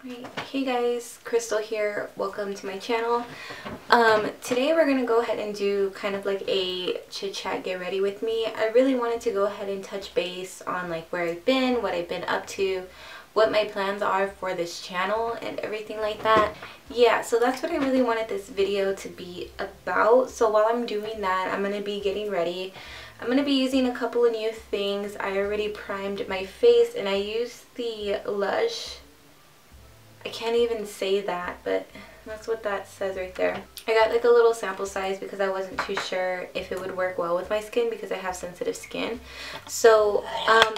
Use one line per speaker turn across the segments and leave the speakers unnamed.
Right. Hey guys, Krystal here. Welcome to my channel. Today we're gonna go ahead and do kind of like a chit chat, get ready with me. I really wanted to go ahead and touch base on like where I've been, what I've been up to, what my plans are for this channel and everything like that. Yeah, so that's what I really wanted this video to be about. So while I'm doing that, I'm gonna be getting ready. I'm going to be using a couple of new things. I already primed my face and I used the Lush, I can't even say that, but that's what that says right there. I got like a little sample size because I wasn't too sure if it would work well with my skin because I have sensitive skin. So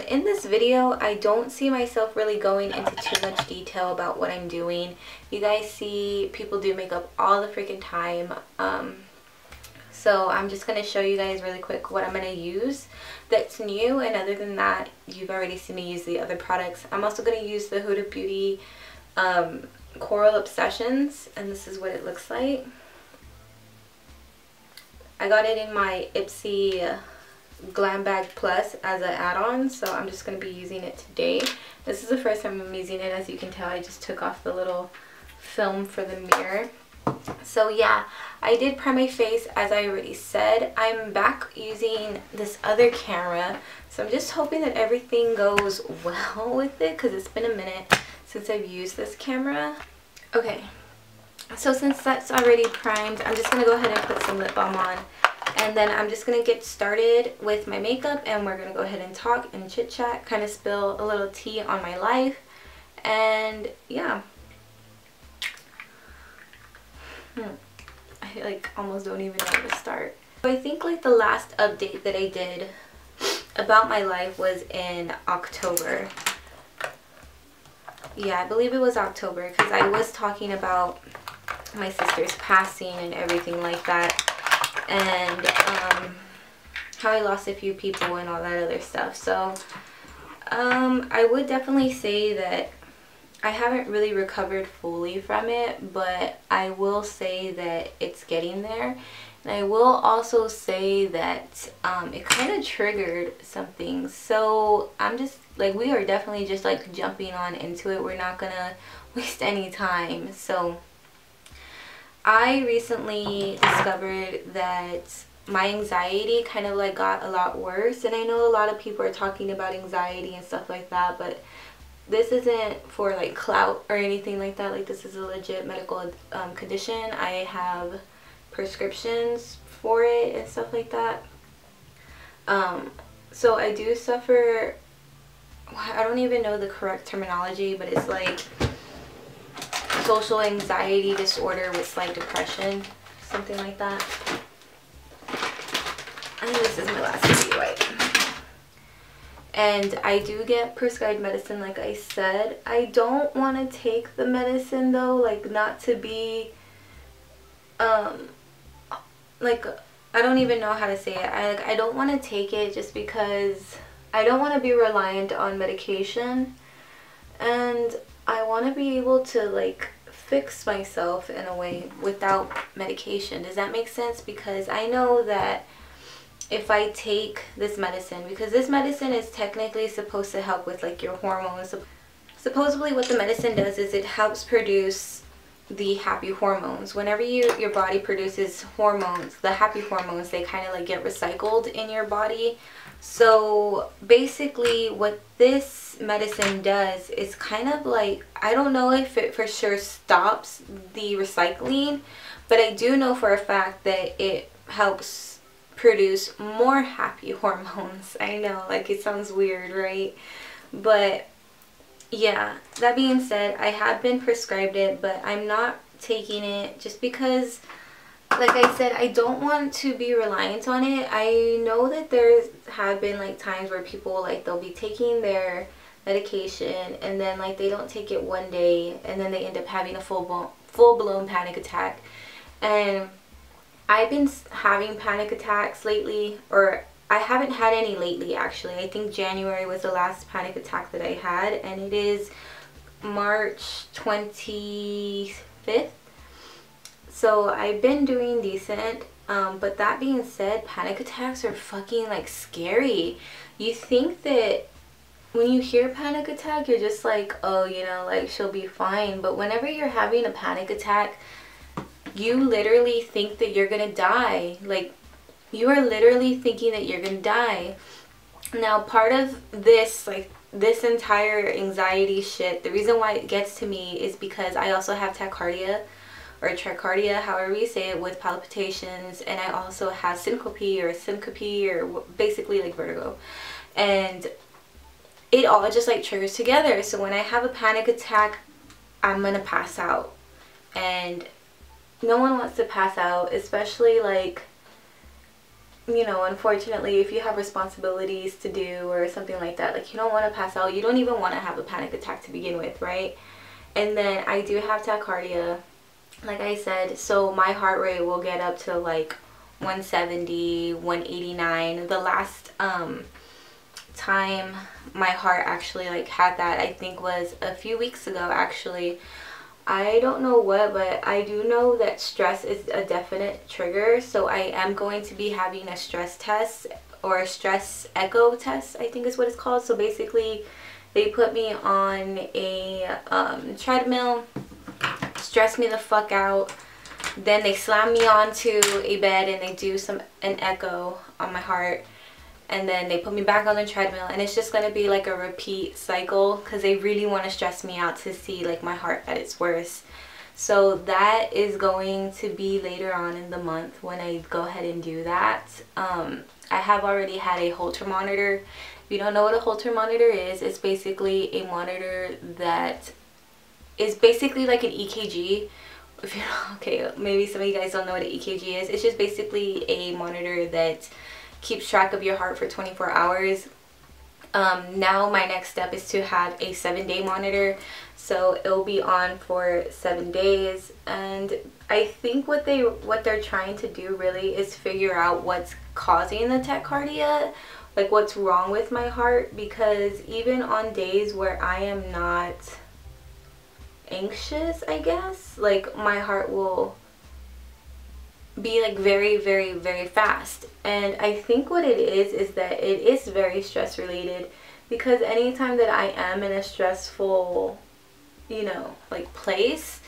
in this video, I don't see myself really going into too much detail about what I'm doing. You guys see people do makeup all the freaking time. So I'm just going to show you guys really quick what I'm going to use that's new. And other than that, you've already seen me use the other products. I'm also going to use the Huda Beauty Coral Obsessions, and this is what it looks like. I got it in my IPSY Glam Bag Plus as an add-on, so I'm just going to be using it today. This is the first time I'm using it. As you can tell, I just took off the little film for the mirror. So yeah, I did prime my face as I already said. I'm back using this other camera, so I'm just hoping that everything goes well with it because it's been a minute since I've used this camera. Okay, so since that's already primed, I'm just going to go ahead and put some lip balm on. And then I'm just going to get started with my makeup and we're going to go ahead and talk and chit chat, kind of spill a little tea on my life. And yeah. I like almost don't even know where to start. So I think like the last update that I did about my life was in October. Yeah, I believe it was October because I was talking about my sister's passing and everything like that, and how I lost a few people and all that other stuff. So I would definitely say that I haven't really recovered fully from it, but I will say that it's getting there. And I will also say that it kind of triggered some things. So I'm just like, we are definitely just like jumping on into it. We're not gonna waste any time. So I recently discovered that my anxiety kind of like got a lot worse. And I know a lot of people are talking about anxiety and stuff like that, but this isn't for like clout or anything like that. Like, this is a legit medical condition. I have prescriptions for it and stuff like that. So I do suffer, I don't even know the correct terminology, but it's like social anxiety disorder with slight depression, something like that. I think this is my last video, right? And I do get prescribed medicine, like I said. I don't want to take the medicine though, like not to be, like, I don't even know how to say it. I don't want to take it just because I don't want to be reliant on medication. And I want to be able to like fix myself in a way without medication. Does that make sense? Because I know that if I take this medicine, because this medicine is technically supposed to help with like your hormones. Supposedly what the medicine does is it helps produce the happy hormones. Whenever your body produces hormones, the happy hormones, they kind of like get recycled in your body. So basically what this medicine does is kind of like, I don't know if it for sure stops the recycling, but I do know for a fact that it helps produce more happy hormones. I know, like, it sounds weird, right? But yeah, that being said, I have been prescribed it, but I'm not taking it just because, like I said, I don't want to be reliant on it. I know that there have been like times where people, like, they'll be taking their medication and then like they don't take it one day and then they end up having a full-blown panic attack. And I've been having panic attacks lately, or I haven't had any lately actually. I think January was the last panic attack that I had, and it is March 25th. So I've been doing decent, but that being said, panic attacks are fucking like scary. You think that when you hear panic attack, you're just like, oh, you know, like she'll be fine. But whenever you're having a panic attack, you literally think that you're gonna die. Like, you are literally thinking that you're gonna die. Now, part of this, like this entire anxiety shit, the reason why it gets to me is because I also have tachycardia or tricardia, however you say it, with palpitations, and I also have syncope or basically like vertigo, and it all just like triggers together. So when I have a panic attack, I'm gonna pass out, and no one wants to pass out, especially like, you know, unfortunately, if you have responsibilities to do or something like that, like you don't want to pass out. You don't even want to have a panic attack to begin with, right? And then I do have tachycardia, like I said, so my heart rate will get up to like 170, 189. The last time my heart actually like had that, I think, was a few weeks ago actually. I don't know what, but I do know that stress is a definite trigger, so I am going to be having a stress test, or a stress echo test, I think is what it's called. So basically they put me on a treadmill, stress me the fuck out, then they slam me onto a bed and they do an echo on my heart, and then they put me back on the treadmill, and it's just going to be like a repeat cycle because they really want to stress me out to see like my heart at its worst. So that is going to be later on in the month when I go ahead and do that. I have already had a Holter monitor. If you don't know what a Holter monitor is, it's basically a monitor that is basically like an EKG. If you okay, maybe some of you guys don't know what an EKG is. It's just basically a monitor that keeps track of your heart for 24 hours. Now my next step is to have a 7-day monitor, so it'll be on for 7 days. And I think what they're trying to do really is figure out what's causing the tachycardia, like what's wrong with my heart, because even on days where I am not anxious, I guess, like my heart will be like very, very, very fast. And I think what it is that it is very stress related, because anytime that I am in a stressful, you know, like place,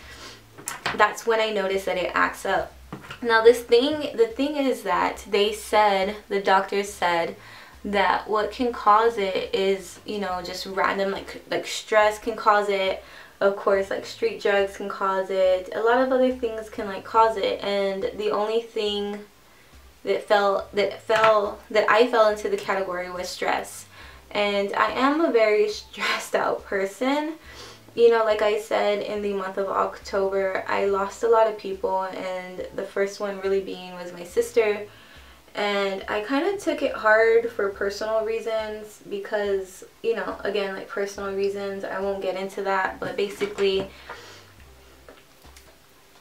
that's when I notice that it acts up. Now the thing is that the doctors said that what can cause it is, you know, just random like stress can cause it. Of course, like street drugs can cause it. A lot of other things can like cause it, and the only thing that I fell into the category was stress. And I am a very stressed out person. You know, like I said, in the month of October, I lost a lot of people, and the first one really being was my sister. And I kind of took it hard for personal reasons because, you know, again, like personal reasons, I won't get into that, but basically,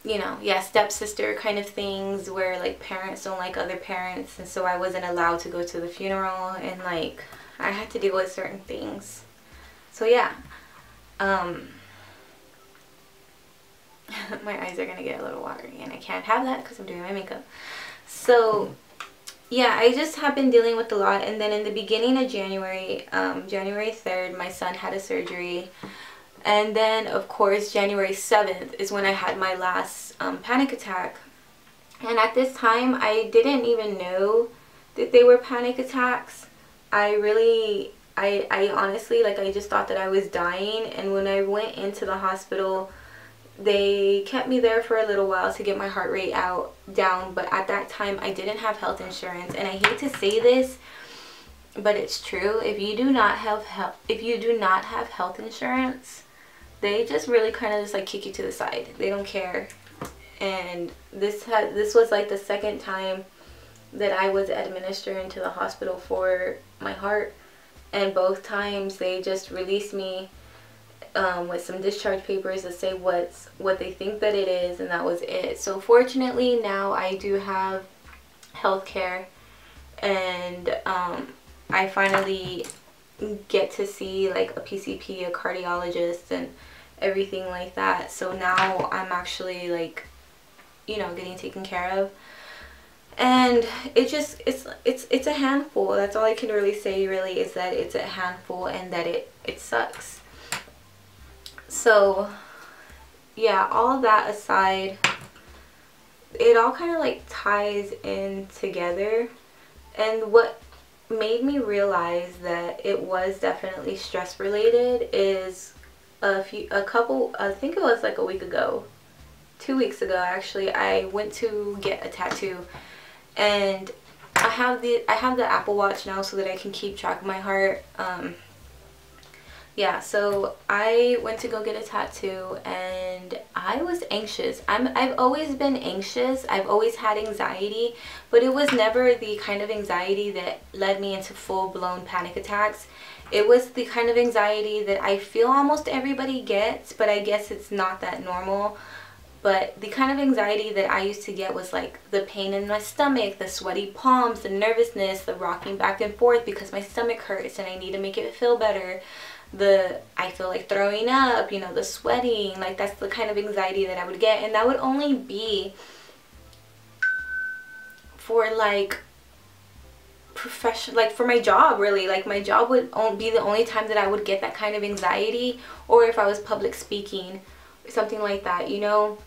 you know, yeah, stepsister kind of things where like parents don't like other parents, and so I wasn't allowed to go to the funeral, and like I had to deal with certain things. So yeah, my eyes are gonna get a little watery, and I can't have that because I'm doing my makeup. So yeah, I just have been dealing with a lot. And then in the beginning of January, January 3rd, my son had a surgery. And then, of course, January 7th is when I had my last panic attack. And at this time, I didn't even know that they were panic attacks. I honestly, like, I just thought that I was dying. And when I went into the hospital, they kept me there for a little while to get my heart rate down, but at that time I didn't have health insurance. And I hate to say this, but it's true. If you do not have health insurance, they just really kind of just like kick you to the side. They don't care. And this was like the second time that I was administered into the hospital for my heart, and both times they just released me with some discharge papers that say what they think that it is, and that was it. So fortunately now I do have health care, and I finally get to see like a PCP, a cardiologist, and everything like that. So now I'm actually like, you know, getting taken care of. And it's a handful. That's all I can really say, really, is that it's a handful and that it sucks. So yeah, all that aside, it all kind of like ties in together. And what made me realize that it was definitely stress related is I think it was like a week ago, 2 weeks ago actually, I went to get a tattoo. And I have the Apple Watch now so that I can keep track of my heart. Yeah, so I went to go get a tattoo and I was anxious. I've always been anxious. I've always had anxiety, but it was never the kind of anxiety that led me into full-blown panic attacks. It was the kind of anxiety that I feel almost everybody gets, but I guess it's not that normal. But the kind of anxiety that I used to get was like the pain in my stomach, the sweaty palms, the nervousness, the rocking back and forth because my stomach hurts and I need to make it feel better. I feel like throwing up, you know, the sweating, like that's the kind of anxiety that I would get. And that would only be for like like for my job, really. Like my job would be the only time that I would get that kind of anxiety, or if I was public speaking or something like that, you know.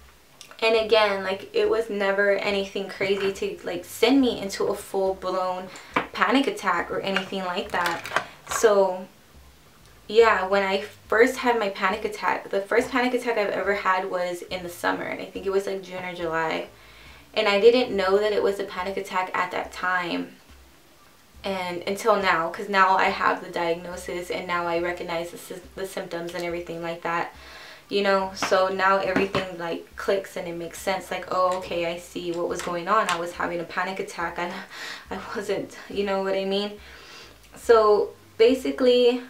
And again, like it was never anything crazy to like send me into a full-blown panic attack or anything like that. So yeah, when I first had my panic attack, the first panic attack I've ever had was in the summer, and I think it was like June or July. And I didn't know that it was a panic attack at that time, and until now, because now I have the diagnosis and now I recognize the symptoms and everything like that, you know. So now everything like clicks and it makes sense. Like, oh, okay, I see what was going on. I was having a panic attack and I wasn't, you know what I mean? So basically,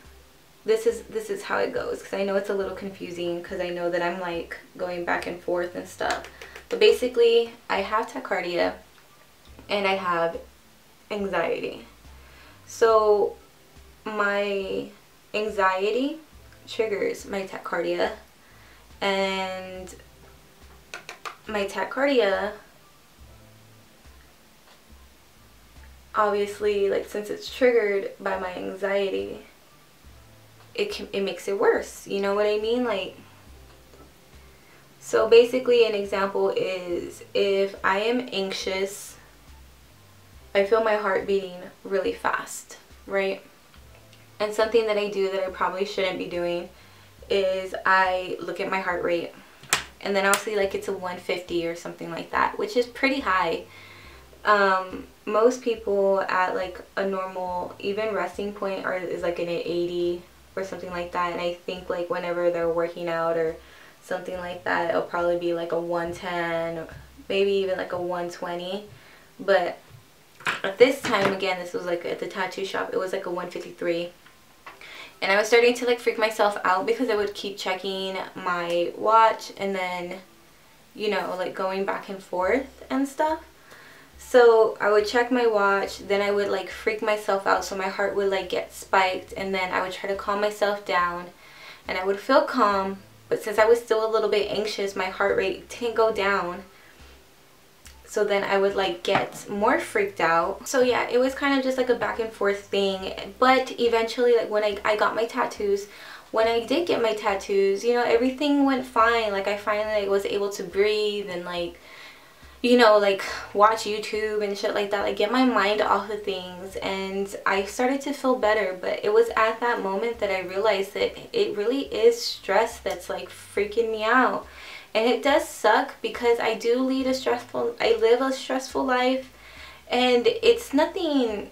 this is how it goes, because I know it's a little confusing because I know that I'm like going back and forth and stuff. But basically, I have tachycardia and I have anxiety. So my anxiety triggers my tachycardia, and my tachycardia, obviously, like since it's triggered by my anxiety, it makes it worse, you know what I mean? Like, so basically an example is if I am anxious, I feel my heart beating really fast, right? And something that I do that I probably shouldn't be doing is I look at my heart rate, and then I'll see like it's a 150 or something like that, which is pretty high. Most people at like a normal, even resting point is like an 80 or something like that. And I think like whenever they're working out or something like that, it'll probably be like a 110 or maybe even like a 120. But at this time, again, this was like at the tattoo shop, it was like a 153. And I was starting to like freak myself out because I would keep checking my watch and then, you know, like going back and forth and stuff. So I would check my watch, then I would like freak myself out, so my heart would like get spiked, and then I would try to calm myself down and I would feel calm, but since I was still a little bit anxious, my heart rate didn't go down. So then I would like get more freaked out. So yeah, it was kind of just like a back and forth thing. But eventually, like when I got my tattoos, when I did get my tattoos, you know, everything went fine. Like I finally was able to breathe and like, you know, like watch YouTube and shit like that, like get my mind off of things, and I started to feel better. But it was at that moment that I realized that it really is stress that's like freaking me out. And it does suck because I live a stressful life, and it's nothing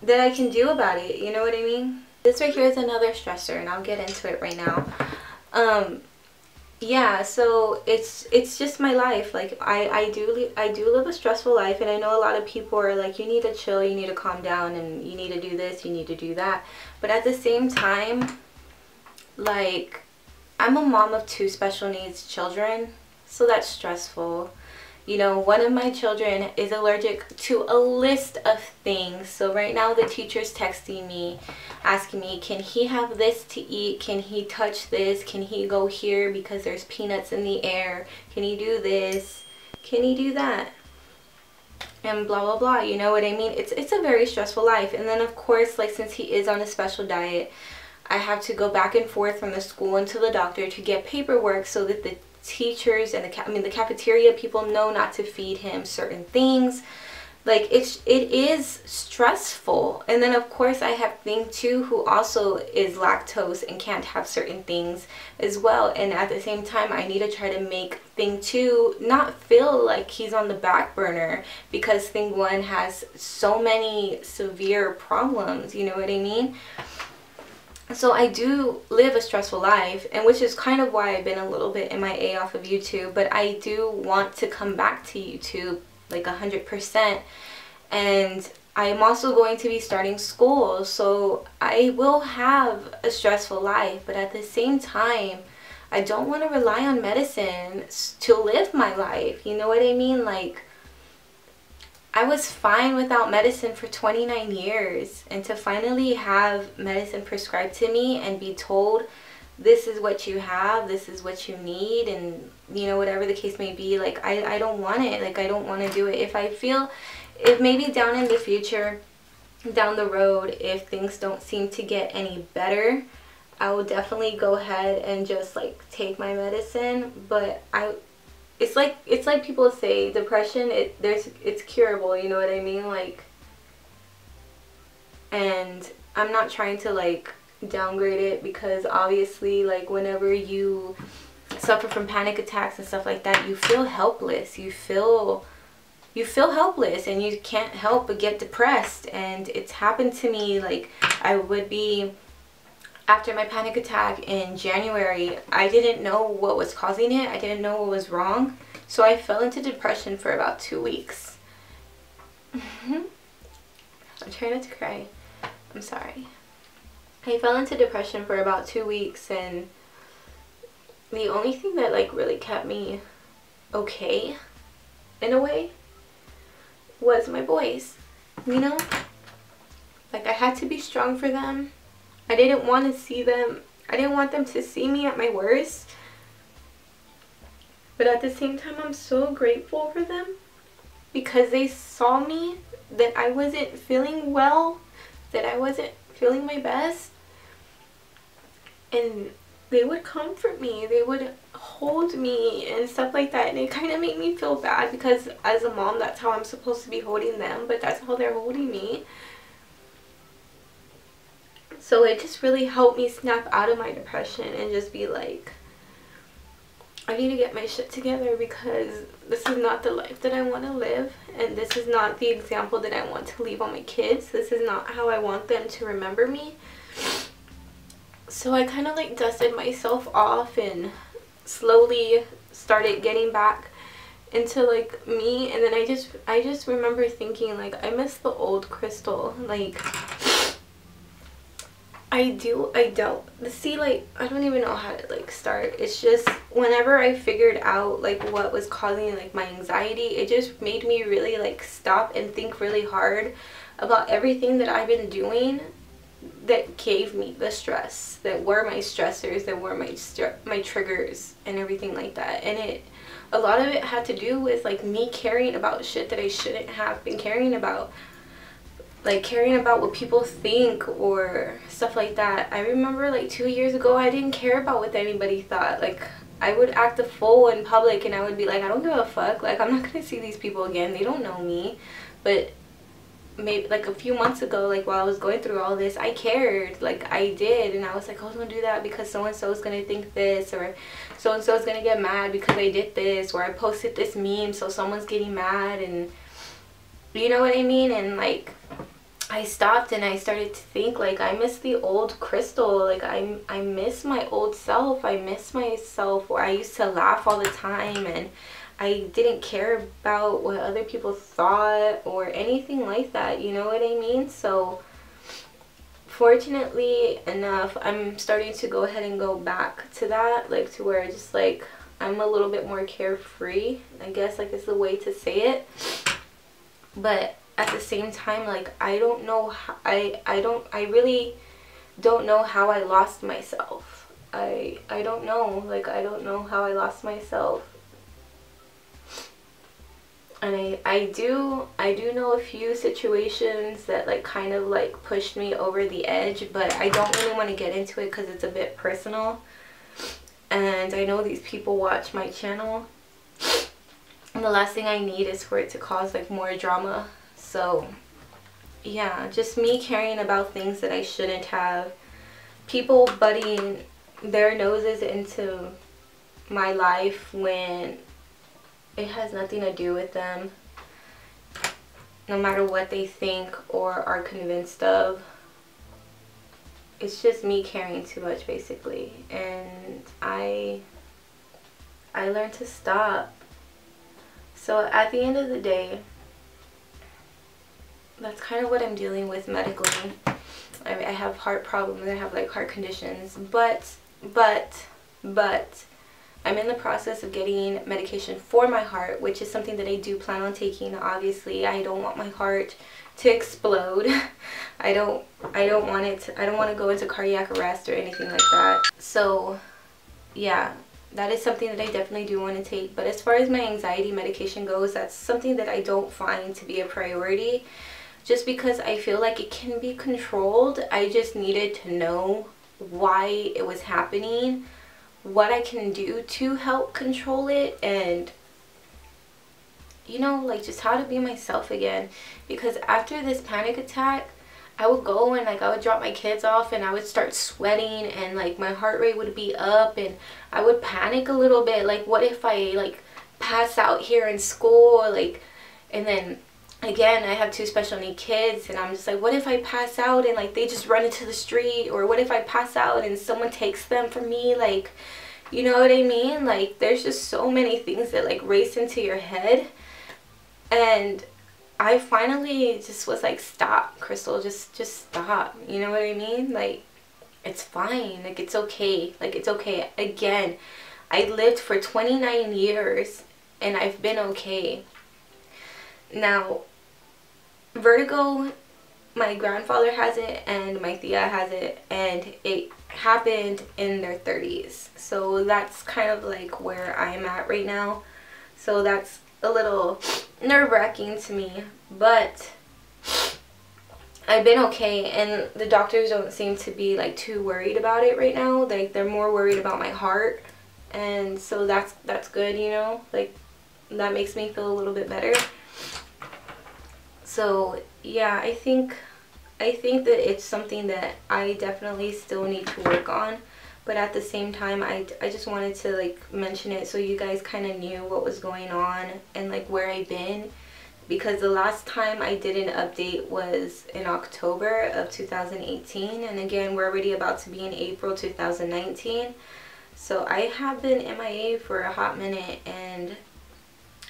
that I can do about it, you know what I mean? This right here is another stressor, and I'll get into it right now. Yeah, so it's just my life. Like I do live a stressful life, and I know a lot of people are like, you need to chill, you need to calm down, and you need to do this, you need to do that. But at the same time, like, I'm a mom of 2 special needs children, so that's stressful. You know, one of my children is allergic to a list of things. So right now the teacher's texting me, asking me, can he have this to eat? Can he touch this? Can he go here because there's peanuts in the air? Can he do this? Can he do that? and blah blah blah, you know what I mean? It's a very stressful life. And then of course, like, since he is on a special diet, I have to go back and forth from the school and to the doctor to get paperwork so that the teachers and the cafeteria people know not to feed him certain things. Like, it is stressful. And then of course I have Thing 2, who also is lactose and can't have certain things as well. And at the same time, I need to try to make Thing 2 not feel like he's on the back burner, because Thing 1 has so many severe problems, you know what I mean? So I do live a stressful life, and which is kind of why I've been a little bit MIA off of YouTube. But I do want to come back to YouTube like 100%. And I'm also going to be starting school, so I will have a stressful life. But at the same time, I don't want to rely on medicine to live my life, you know what I mean? Like, I was fine without medicine for 29 years, and to finally have medicine prescribed to me and be told, this is what you have, this is what you need, and you know, whatever the case may be, like, I don't want it. Like, I don't want to do it. If maybe down in the future, down the road, if things don't seem to get any better, I will definitely go ahead and just like take my medicine. But it's like people say, depression, it's curable, you know what I mean? Like, and I'm not trying to like downgrade it, because obviously, like, whenever you suffer from panic attacks and stuff like that, you feel helpless. You feel helpless, and you can't help but get depressed. And it's happened to me. Like, I would be, after my panic attack in January, I didn't know what was causing it. I didn't know what was wrong. So I fell into depression for about 2 weeks. I'm trying not to cry. I'm sorry. I fell into depression for about 2 weeks, and the only thing that like really kept me okay, in a way, was my boys, you know? Like, I had to be strong for them. I didn't want to see them. I didn't want them to see me at my worst. But at the same time, I'm so grateful for them, because they saw me, that I wasn't feeling well, that I wasn't feeling my best. And they would comfort me, they would hold me and stuff like that. And it kind of made me feel bad, because as a mom, that's how I'm supposed to be holding them, but that's how they're holding me. So it just really helped me snap out of my depression and just be like, I need to get my shit together, because this is not the life that I want to live, and this is not the example that I want to leave on my kids. This is not how I want them to remember me. So I kind of like dusted myself off and slowly started getting back into like me. And then I just remember thinking, like, I miss the old Krystal. Like, I don't see, like, I don't even know how to like start. It's just, whenever I figured out like what was causing like my anxiety, it just made me really like stop and think really hard about everything that I've been doing that gave me the stress, that were my stressors, that were my triggers and everything like that. And a lot of it had to do with like me caring about shit that I shouldn't have been caring about, like caring about what people think or stuff like that. I remember like 2 years ago, I didn't care about what anybody thought. Like, I would act a fool in public, and I would be like, I don't give a fuck, like, I'm not gonna see these people again, they don't know me. But maybe like a few months ago, like while I was going through all this, I cared, like I did, and I was like, oh, don't do that because so and so is gonna think this, or so and so is gonna get mad because I did this, or I posted this meme so someone's getting mad, and you know what I mean. And like, I stopped and I started to think, like, I miss the old Krystal. Like, I miss my old self. I miss myself where I used to laugh all the time, and I didn't care about what other people thought or anything like that, you know what I mean? So fortunately enough, I'm starting to go ahead and go back to that, like to where just like I'm a little bit more carefree, I guess, like, is the way to say it. But at the same time, like, I don't know how, I really don't know how I lost myself. I don't know, like, I don't know how I lost myself. And I do know a few situations that like kind of like pushed me over the edge, but I don't really want to get into it because it's a bit personal. And I know these people watch my channel, and the last thing I need is for it to cause like more drama. So yeah, just me caring about things that I shouldn't have. People butting their noses into my life when it has nothing to do with them, no matter what they think or are convinced of. It's just me caring too much, basically. And I learned to stop. So at the end of the day, that's kind of what I'm dealing with medically. I have heart problems, I have like heart conditions, but I'm in the process of getting medication for my heart, which is something that I do plan on taking. Obviously, I don't want my heart to explode. I don't want it to, I don't want to go into cardiac arrest or anything like that. So yeah, that is something that I definitely do want to take. But as far as my anxiety medication goes, that's something that I don't find to be a priority, just because I feel like it can be controlled. I just needed to know why it was happening, what I can do to help control it, and you know, like just how to be myself again. Because after this panic attack, I would go and like I would drop my kids off and I would start sweating, and like my heart rate would be up, and I would panic a little bit, like what if I like pass out here in school, like, and then again, I have 2 special need kids, and I'm just like, what if I pass out and like they just run into the street, or what if I pass out and someone takes them from me, like, you know what I mean? Like there's just so many things that like race into your head. And I finally just was like, stop, Krystal, just stop, you know what I mean? Like, it's fine, like it's okay, like it's okay. Again, I lived for 29 years and I've been okay. Now, vertigo, my grandfather has it and my tia has it, and it happened in their 30s. So that's kind of like where I'm at right now. So that's a little nerve-wracking to me, but I've been okay, and the doctors don't seem to be like too worried about it right now. Like they're more worried about my heart, and so that's good, you know, like that makes me feel a little bit better. So yeah, I think that it's something that I definitely still need to work on, but at the same time I just wanted to like mention it so you guys kind of knew what was going on and like where I've been, because the last time I did an update was in October of 2018, and again we're already about to be in April 2019. So I have been MIA for a hot minute, and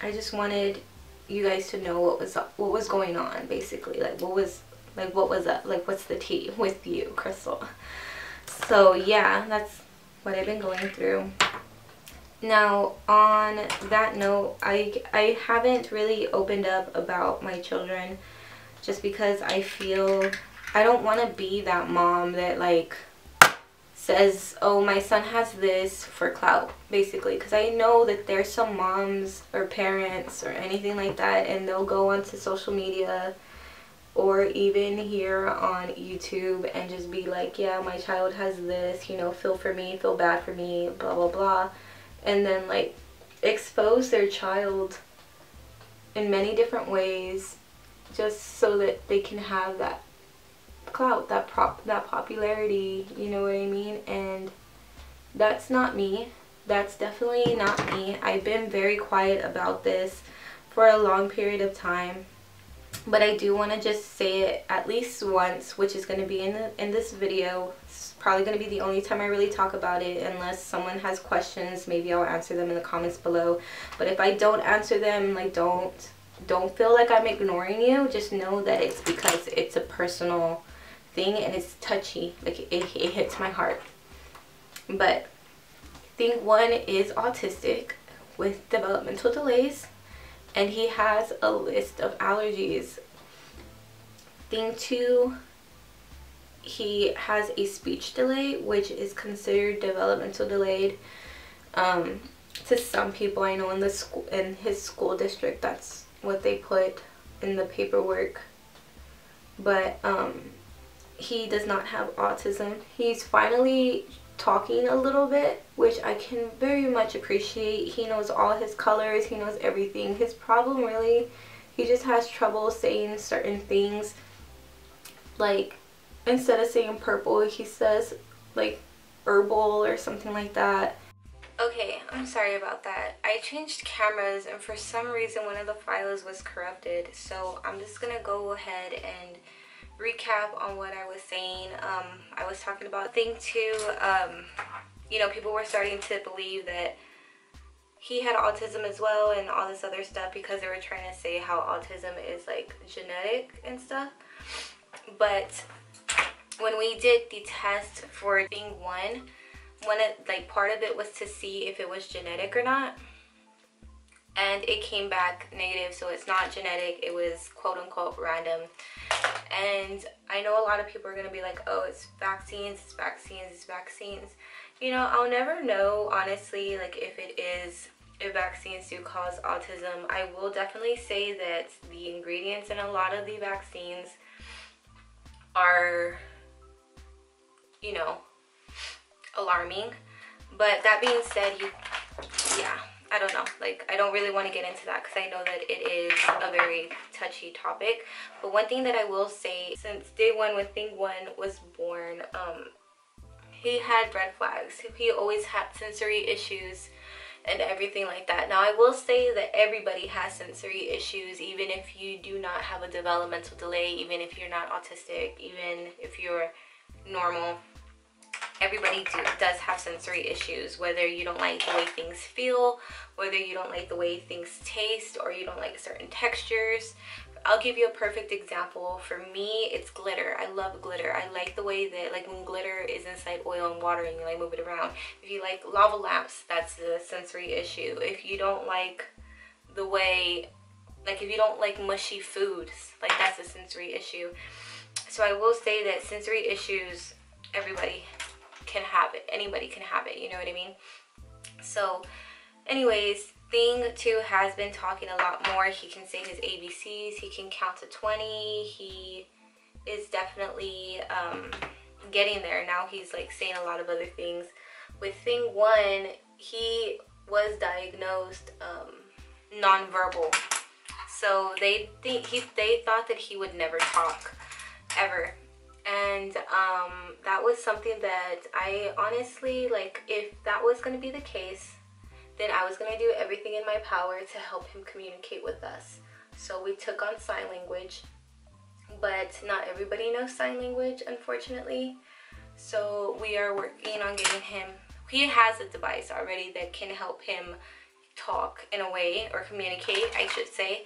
I just wanted you guys to know what was going on, basically, like what was up, like what's the tea with you, Krystal. So yeah, that's what I've been going through. Now on that note, I haven't really opened up about my children, just because I feel I don't want to be that mom that like says, oh, my son has this for clout, basically, because I know that there's some moms or parents or anything like that, and they'll go onto social media or even here on YouTube and just be like, yeah, my child has this, you know, feel for me, feel bad for me, blah blah blah, and then like expose their child in many different ways just so that they can have that clout, that popularity, you know what I mean? And that's not me. That's definitely not me. I've been very quiet about this for a long period of time, but I do want to just say it at least once, which is going to be in this video. It's probably going to be the only time I really talk about it, unless someone has questions. Maybe I'll answer them in the comments below, but if I don't answer them, like don't feel like I'm ignoring you. Just know that it's because it's a personal thing and it's touchy, like it hits my heart. But thing 1 is autistic with developmental delays, and he has a list of allergies. Thing 2, he has a speech delay, which is considered developmental delayed. To some people I know in his school district, that's what they put in the paperwork, but he does not have autism. He's finally talking a little bit, which I can very much appreciate. He knows all his colors, he knows everything. His problem really, he just has trouble saying certain things. Like, instead of saying purple, he says like herbal or something like that. Okay, I'm sorry about that. I changed cameras and for some reason one of the files was corrupted, so I'm just gonna go ahead and recap on what I was saying. I was talking about thing 2. You know, people were starting to believe that he had autism as well and all this other stuff because they were trying to say how autism is like genetic and stuff. But when we did the test for thing 1, like part of it was to see if it was genetic or not, and it came back negative, so it's not genetic, it was quote unquote random. And I know a lot of people are gonna be like, oh, it's vaccines, it's vaccines, it's vaccines. You know, I'll never know honestly, like if vaccines do cause autism. I will definitely say that the ingredients in a lot of the vaccines are, you know, alarming. But that being said, yeah, I don't know, like I don't really want to get into that because I know that it is a very touchy topic. But one thing that I will say, since day 1 when thing 1 was born, he had red flags. He always had sensory issues and everything like that. Now I will say that everybody has sensory issues, even if you do not have a developmental delay, even if you're not autistic, even if you're normal. Everybody does have sensory issues, whether you don't like the way things feel, whether you don't like the way things taste, or you don't like certain textures. I'll give you a perfect example. For me, it's glitter. I love glitter. I like the way that, like, when glitter is inside oil and water and you like move it around. If you like lava lamps, that's a sensory issue. If you don't like the way, like if you don't like mushy foods, like that's a sensory issue. So I will say that sensory issues, everybody can have it. Anybody can have it, you know what I mean? So anyways, thing 2 has been talking a lot more. He can say his ABCs, he can count to 20, he is definitely getting there. Now he's like saying a lot of other things. With thing 1, he was diagnosed nonverbal. So they thought that he would never talk ever. And that was something that I honestly, like, if that was going to be the case, then I was going to do everything in my power to help him communicate with us. So we took on sign language, but not everybody knows sign language, unfortunately. So we are working on getting him, he has a device already that can help him talk in a way, or communicate, I should say.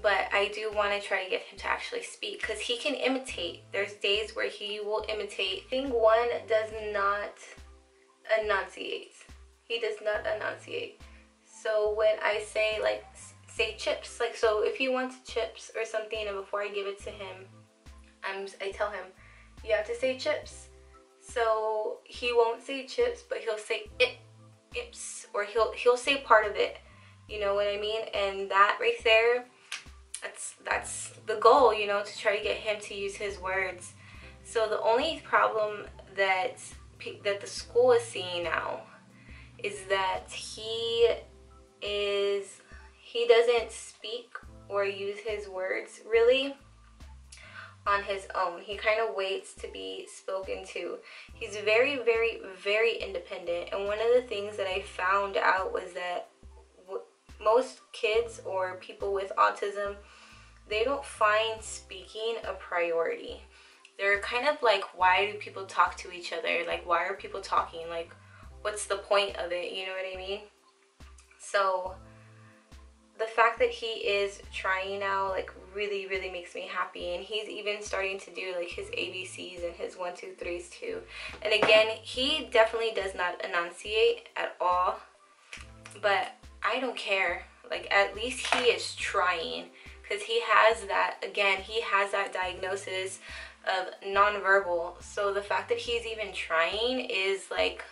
But I do want to try to get him to actually speak, because he can imitate. There's days where he will imitate. Thing 1 does not enunciate. He does not enunciate. So when I say, like, say chips, like, so if he wants chips or something, and before I give it to him, I tell him, you have to say chips. So he won't say chips, but he'll say ips, or he'll say part of it. You know what I mean? And that right there, that's the goal, you know, to try to get him to use his words. So the only problem that the school is seeing now is that he doesn't speak or use his words really on his own. He kind of waits to be spoken to. He's very, very, very independent. And one of the things that I found out was that most kids or people with autism, they don't find speaking a priority. They're kind of like, why do people talk to each other? Like, why are people talking? Like, what's the point of it? You know what I mean? So the fact that he is trying now, like, really, really makes me happy. And he's even starting to do, like, his ABCs and his 1, 2, 3s too. And again, he definitely does not enunciate at all, but I don't care. Like, at least he is trying, because he has that, again, he has that diagnosis of nonverbal. So the fact that he's even trying is, like,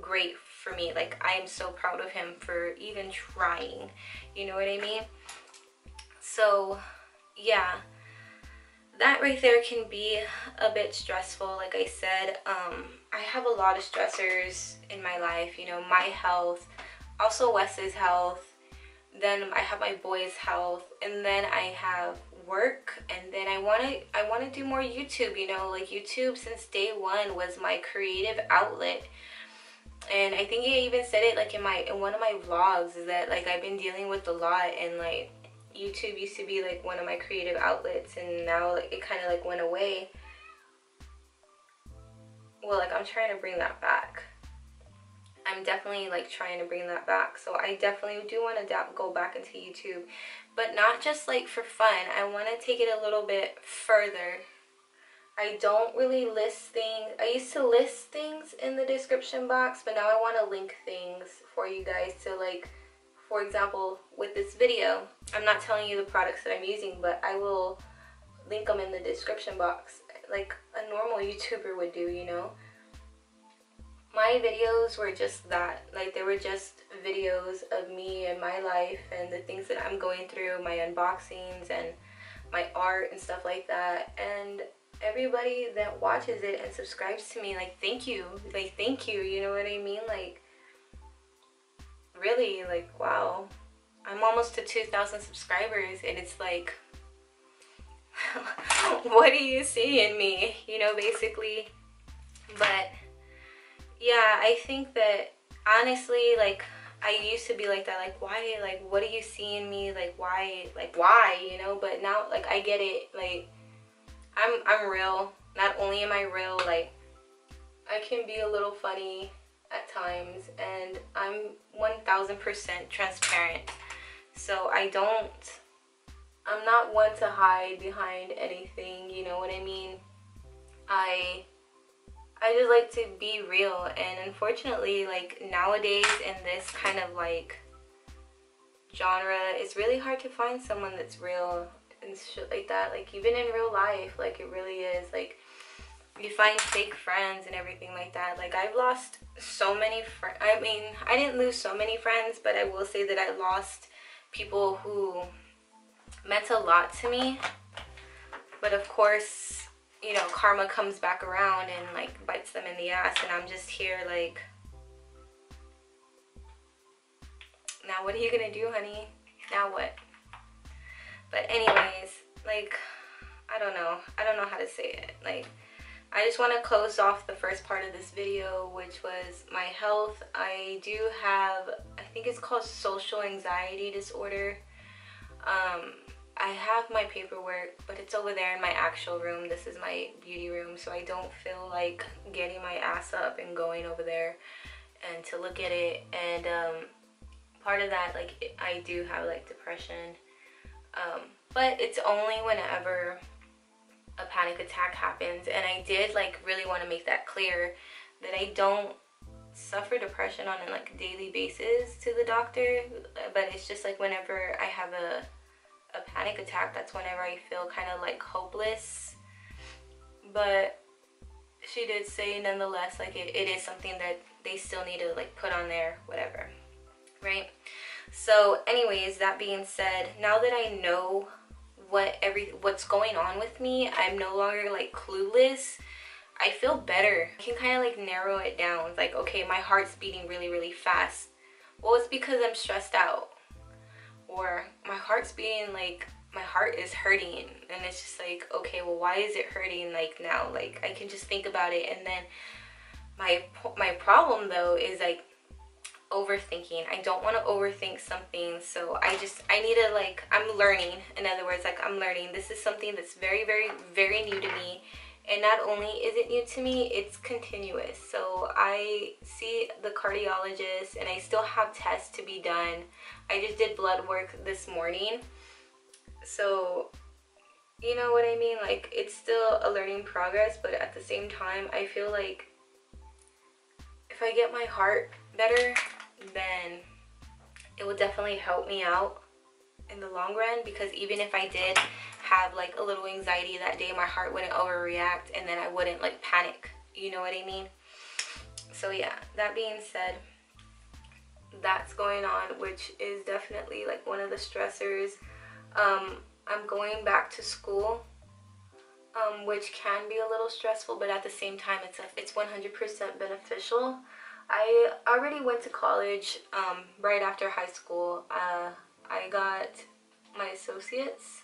great for me. Like, I am so proud of him for even trying, you know what I mean? So yeah, that right there can be a bit stressful. Like I said, I have a lot of stressors in my life, you know, my health, also Wes's health, then I have my boy's health, and then I have work, and then I want to do more YouTube, you know, like YouTube since day one was my creative outlet. And I think I even said it like in one of my vlogs, is that like I've been dealing with a lot, and like YouTube used to be like one of my creative outlets, and now like it kind of like went away. Well, like I'm trying to bring that back. I'm definitely like trying to bring that back. So I definitely do want to go back into YouTube, but not just like for fun. I want to take it a little bit further. I don't really list things. I used to list things in the description box, but now I want to link things for you guys to, like, for example, with this video, I'm not telling you the products that I'm using, but I will link them in the description box like a normal YouTuber would do, you know? My videos were just that, like they were just videos of me and my life and the things that I'm going through, my unboxings and my art and stuff like that. And everybody that watches it and subscribes to me, like thank you, you know what I mean? Like really, like wow, I'm almost to 2,000 subscribers, and it's like what do you see in me, you know, basically. But yeah, I think that honestly, like I used to be like that, like why, like what do you see in me, like why, you know? But now like I get it, like I'm real. Not only am I real, like I can be a little funny at times, and I'm 1000% transparent. So I'm not one to hide behind anything, you know what I mean? I just like to be real, and unfortunately, like nowadays in this kind of like genre, it's really hard to find someone that's real and shit like that. Like even in real life, like it really is. Like you find fake friends and everything like that. Like I've lost so many friends. I mean, I didn't lose so many friends, but I will say that I lost people who meant a lot to me. But of course, you know, karma comes back around and like bites them in the ass, and I'm just here like, now what are you gonna do, honey? Now what? But anyways, like I don't know how to say it. Like I just want to close off the first part of this video, which was my health. I do have, I think it's called social anxiety disorder. I have my paperwork, but it's over there in my actual room. This is my beauty room, so I don't feel like getting my ass up and going over there and to look at it. And part of that, like I do have like depression, but it's only whenever a panic attack happens. And I did like really want to make that clear that I don't suffer depression on a like daily basis to the doctor, but it's just like whenever I have a panic attack, that's whenever I feel kind of like hopeless. But she did say nonetheless, like it is something that they still need to like put on there, whatever, right? So anyways, that being said, now that I know what's going on with me, I'm no longer like clueless. I feel better. I can kind of like narrow it down. It's like, okay, my heart's beating really, really fast. Well, it's because I'm stressed out. Or my heart's beating, like my heart is hurting, and it's just like, okay, well, why is it hurting like now? Like I can just think about it. And then my problem though is like overthinking. I don't want to overthink something, so I need to like, I'm learning. In other words, like I'm learning. This is something that's very, very, very new to me. And not only is it new to me, it's continuous. So I see the cardiologist, and I still have tests to be done. I just did blood work this morning. So, you know what I mean? Like, it's still a learning progress, but at the same time, I feel like if I get my heart better, then it will definitely help me out in the long run. Because even if I did have like a little anxiety that day, my heart wouldn't overreact, and then I wouldn't like panic, you know what I mean? So yeah, that being said, that's going on, which is definitely like one of the stressors. I'm going back to school, which can be a little stressful, but at the same time it's 100% beneficial. I already went to college right after high school. I got my associates,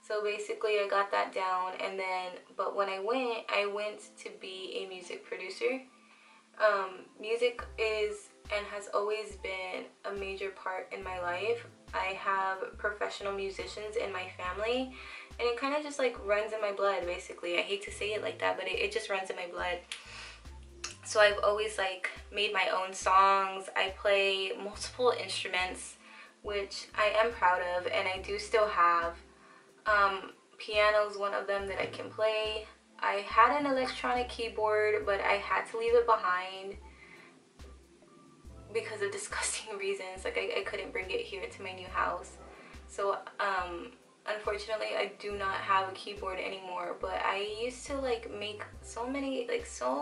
so basically I got that down, and then but when I went to be a music producer. Music is and has always been a major part in my life. I have professional musicians in my family, and it kind of just like runs in my blood, basically. I hate to say it like that, but it just runs in my blood. So I've always like made my own songs. I play multiple instruments, which I am proud of, and I do still have. Piano is one of them that I can play. I had an electronic keyboard, but I had to leave it behind because of disgusting reasons. Like I couldn't bring it here to my new house. So unfortunately I do not have a keyboard anymore, but I used to like make so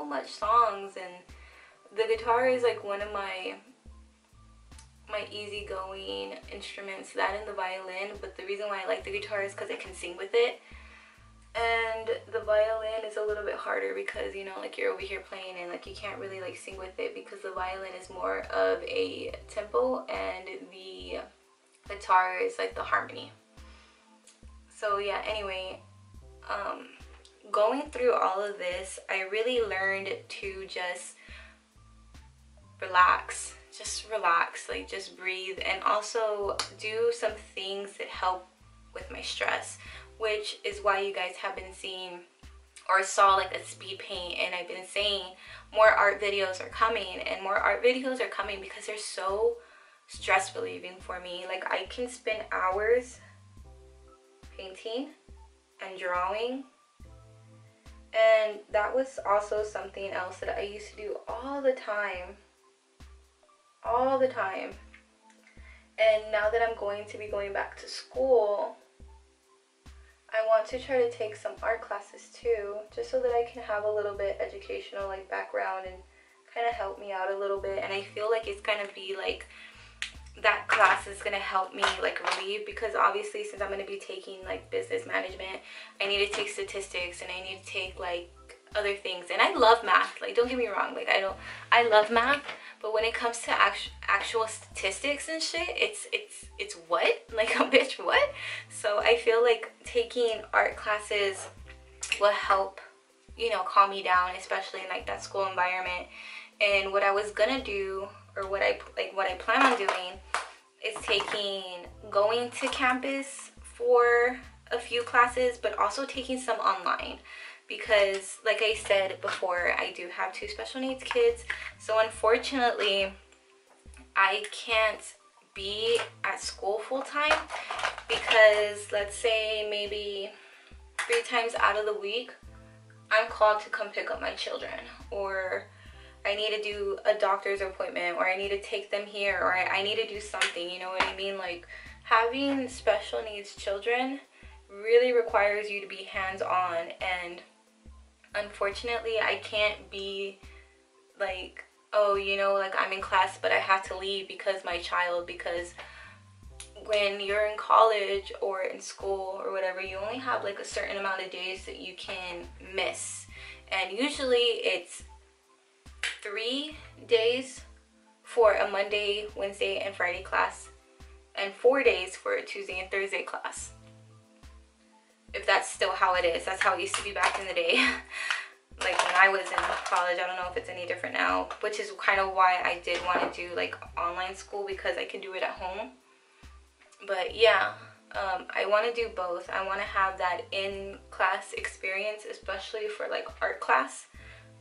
much songs, and the guitar is like one of my easygoing instruments, that and the violin. But the reason why I like the guitar is because I can sing with it. And the violin is a little bit harder because, you know, like you're over here playing and like you can't really like sing with it, because the violin is more of a tempo and the guitar is like the harmony. So yeah, anyway, going through all of this, I really learned to just relax, like just breathe, and also do some things that help with my stress, which is why you guys have been seeing or saw like a speed paint, and I've been saying more art videos are coming, and more art videos are coming because they're so stress relieving for me. Like I can spend hours painting and drawing, and that was also something else that I used to do all the time. And now that I'm going to be going back to school, I want to try to take some art classes too, just so that I can have a little bit educational like background and kind of help me out a little bit. And I feel like it's gonna be like that class is gonna help me like relieve, because obviously since I'm gonna be taking like business management, I need to take statistics and I need to take like other things. And I love math, like don't get me wrong, like I love math, but when it comes to actual statistics and shit, it's what? Like, bitch, what? So I feel like taking art classes will help, you know, calm me down, especially in like that school environment. And what I was gonna do, or what I plan on doing, is going to campus for a few classes, but also taking some online. Because like I said before, I do have 2 special needs kids, so unfortunately I can't be at school full time, because let's say maybe 3 times out of the week I'm called to come pick up my children, or I need to do a doctor's appointment, or I need to take them here, or I need to do something, you know what I mean? Like having special needs children really requires you to be hands-on, and unfortunately I can't be like, oh, you know, like I'm in class but I have to leave because my child, because when you're in college or in school or whatever, you only have like a certain amount of days that you can miss, and usually it's 3 days for a Monday, Wednesday, and Friday class, and 4 days for a Tuesday and Thursday class. If that's still how it is. That's how it used to be back in the day. Like when I was in college, I don't know if it's any different now, which is kind of why I did want to do like online school, because I can do it at home. But yeah, I want to do both. I want to have that in-class experience, especially for like art class.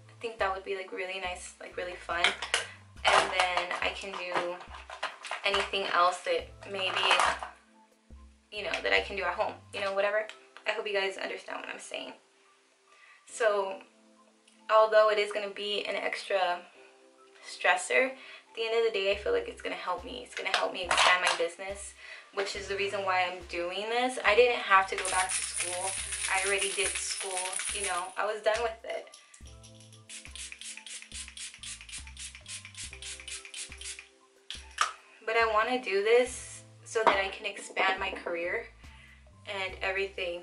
I think that would be like really nice, like really fun. And then I can do anything else that maybe, you know, that I can do at home, you know, whatever. I hope you guys understand what I'm saying. So although it is going to be an extra stressor, at the end of the day I feel like it's going to help me. It's going to help me expand my business, which is the reason why I'm doing this. I didn't have to go back to school. I already did school, you know, I was done with it. I want to do this so that I can expand my career and everything.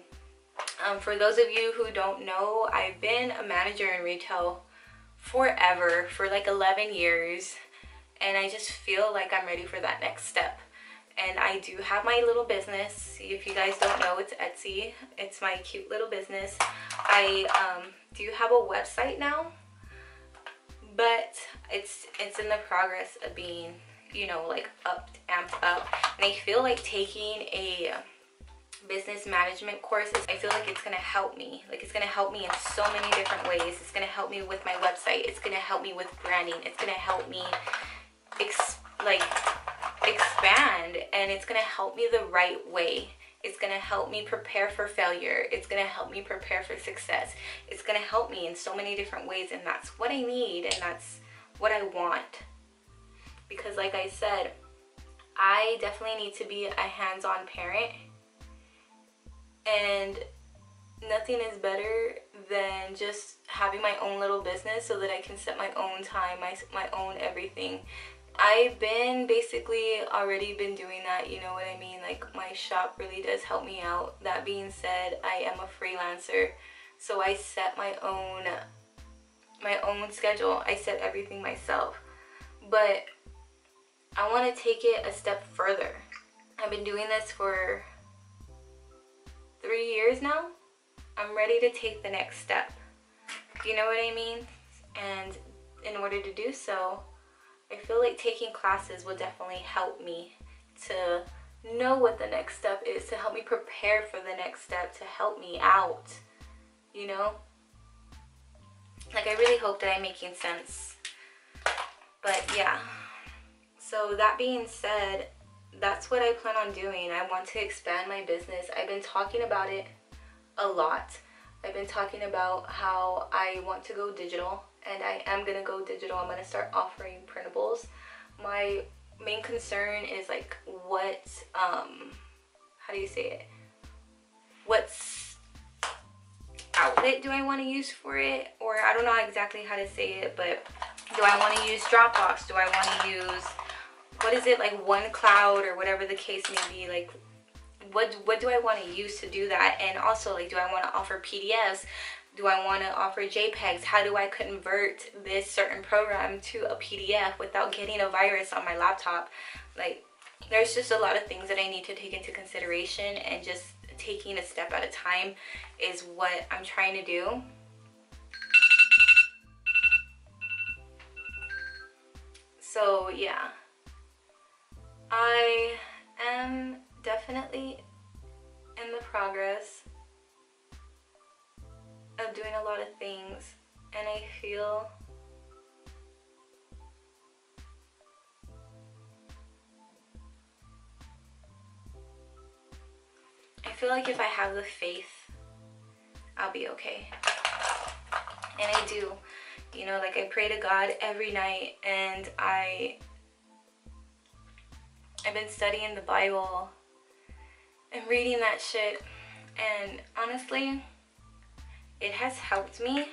For those of you who don't know, I've been a manager in retail forever, for like 11 years, and I just feel like I'm ready for that next step. And I do have my little business. If you guys don't know, it's Etsy. It's my cute little business. I do have a website now, but it's in the progress of being, you know, like amped up. And I feel like taking a business management courses, I feel like it's gonna help me. Like, it's gonna help me in so many different ways. It's gonna help me with my website. It's gonna help me with branding. It's gonna help me expand, and it's gonna help me the right way. It's gonna help me prepare for failure. It's gonna help me prepare for success. It's gonna help me in so many different ways, and that's what I need, and that's what I want. Because like I said, I definitely need to be a hands-on parent. And nothing is better than just having my own little business so that I can set my own time, my own everything. I've been basically already been doing that, you know what I mean? Like, my shop really does help me out. That being said, I am a freelancer, so I set my own schedule. I set everything myself. But I want to take it a step further. I've been doing this for 3 years now. I'm ready to take the next step. You know what I mean? And in order to do so, I feel like taking classes will definitely help me to know what the next step is, to help me prepare for the next step, to help me out, you know? Like, I really hope that I'm making sense. But yeah. So that being said, that's what I plan on doing. I want to expand my business. I've been talking about it a lot. I've been talking about how I want to go digital, and I am gonna go digital. I'm gonna start offering printables. My main concern is like what how do you say it? What's outlet do I want to use for it? Or I don't know exactly how to say it, but do I want to use Dropbox? Do I want to use, what is it, like OneCloud or whatever the case may be? Like, what do I want to use to do that? And also, like, do I want to offer PDFs? Do I want to offer JPEGs? How do I convert this certain program to a PDF without getting a virus on my laptop? Like, there's just a lot of things that I need to take into consideration, and just taking a step at a time is what I'm trying to do. So yeah, I am definitely in the progress of doing a lot of things, and I feel like if I have the faith, I'll be okay. And I do. You know, like, I pray to God every night, and I've been studying the Bible and reading that shit, and honestly, it has helped me.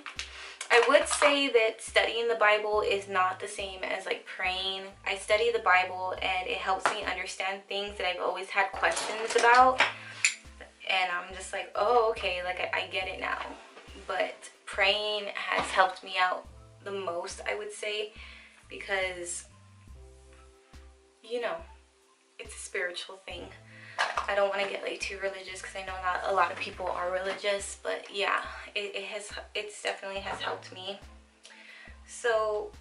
I would say that studying the Bible is not the same as like praying. I study the Bible and it helps me understand things that I've always had questions about, and I'm just like, oh, okay, like I get it now. But praying has helped me out the most, I would say, because, you know, it's a spiritual thing. I don't want to get like too religious, because I know not a lot of people are religious, but yeah, it definitely has helped me. So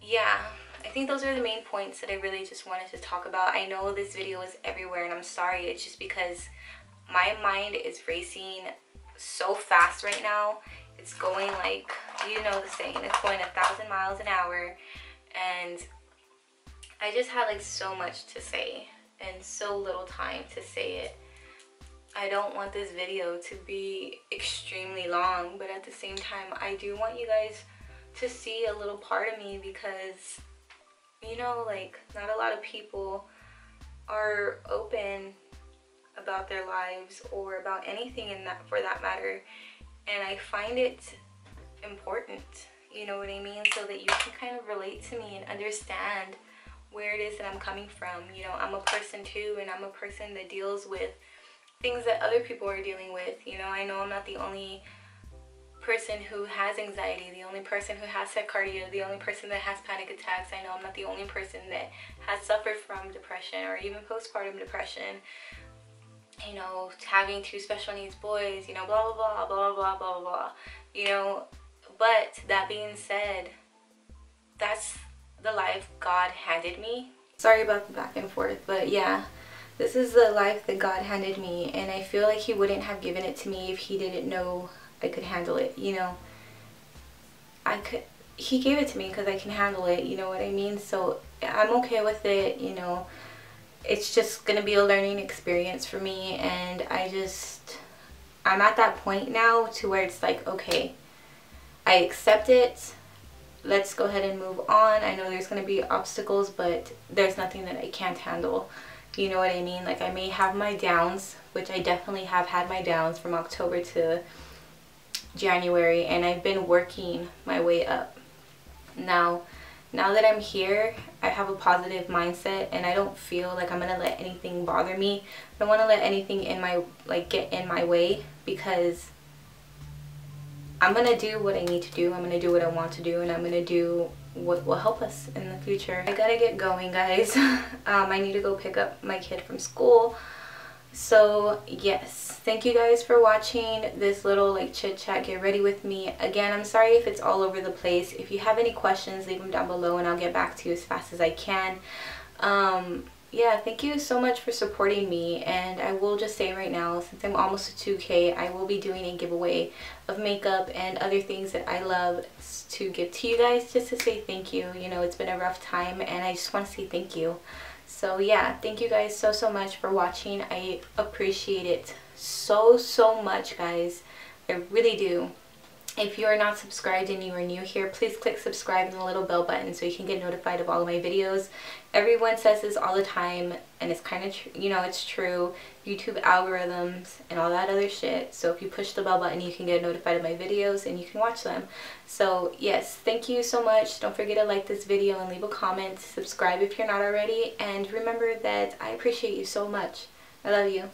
yeah, I think those are the main points that I really just wanted to talk about. I know this video is everywhere, and I'm sorry. It's just because my mind is racing so fast right now. It's going like, you know the saying, it's going 1,000 miles an hour, and I just had like so much to say and so little time to say it. I don't want this video to be extremely long, but at the same time, I do want you guys to see a little part of me, because, you know, like, not a lot of people are open about their lives or about anything in that, for that matter, and I find it important, you know what I mean, so that you can kind of relate to me and understand where it is that I'm coming from. You know, I'm a person too, and I'm a person that deals with things that other people are dealing with. You know I'm not the only person who has anxiety, the only person who has tachycardia, the only person that has panic attacks. I know I'm not the only person that has suffered from depression or even postpartum depression. You know, having 2 special needs boys, you know, blah, blah, blah, blah, blah, blah, blah, you know. But that being said, that's the life God handed me. Sorry about the back and forth, but yeah, this is the life that God handed me, and I feel like he wouldn't have given it to me if he didn't know I could handle it. You know, he gave it to me because I can handle it, you know what I mean? So I'm okay with it, you know. It's just gonna be a learning experience for me, and I'm at that point now to where it's like, okay, I accept it, let's go ahead and move on. I know there's gonna be obstacles, but there's nothing that I can't handle, you know what I mean? Like, I may have my downs, which I definitely have had my downs from October to January, and I've been working my way up. Now that I'm here, I have a positive mindset, and I don't feel like I'm gonna let anything bother me. I don't want to let anything get in my way, because I'm gonna do what I need to do. I'm gonna do what I want to do, and I'm gonna do what will help us in the future. I gotta get going, guys. I need to go pick up my kid from school. So yes, thank you guys for watching this little chit chat. Get ready with me. Again, I'm sorry if it's all over the place. If you have any questions, leave them down below and I'll get back to you as fast as I can. Yeah, thank you so much for supporting me, and I will just say right now, since I'm almost at 2K, I will be doing a giveaway of makeup and other things that I love to give to you guys, just to say thank you. You know, it's been a rough time, and I just want to say thank you. So yeah, thank you guys so much for watching. I appreciate it so much, guys. I really do. If you are not subscribed and you are new here, please click subscribe and the little bell button so you can get notified of all of my videos. Everyone says this all the time, and it's kind of you know, it's true. YouTube algorithms and all that other shit. So if you push the bell button, you can get notified of my videos and you can watch them. So yes, thank you so much. Don't forget to like this video and leave a comment. Subscribe if you're not already, and remember that I appreciate you so much. I love you.